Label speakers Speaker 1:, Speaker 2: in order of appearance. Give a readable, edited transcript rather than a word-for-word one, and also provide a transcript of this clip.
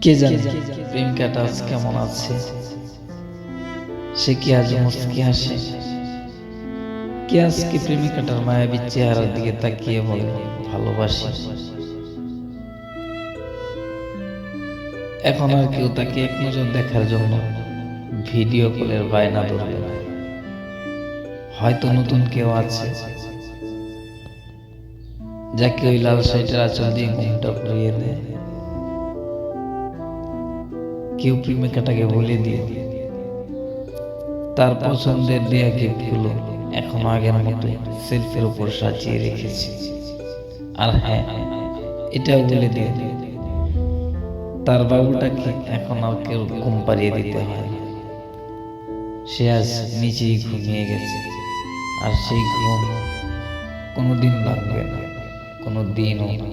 Speaker 1: কে জানে প্রেমিকাটা আজ কেমন আছে, সে কি আজ মুচকি হাসে? কে আজকে প্রেমিকাটার মায়াবী চেহারার দিকে তাকিয়ে বলে ভালোবাসি? এখন আর কেউ তাকে এক নজর দেখার জন্য ভিডিও কলের বায়না ধরবে না। হয়তো নতুন কেউ আছে যাকে ওই লাল শাড়িটার আঁচল দিয়ে ঘুমটা পরিয়ে দেয়। কেউ প্রেমিকাটাকে বলে দিয়ে তার পছন্দের দেয়া গিফটগুলো এখন আগের মতো সেলফের উপর সাজিয়ে রেখেছি। আর হ্যাঁ, এটাও বলে দিয়ে তার বাবুটাকে এখন আর কেউ ঘুম পাড়িয়ে দিতে হয়। সে আজ নিজেই ঘুমিয়ে গেছে, আর সেই ঘুম কোনোদিন ভাঙবে না, কোনোদিনও না।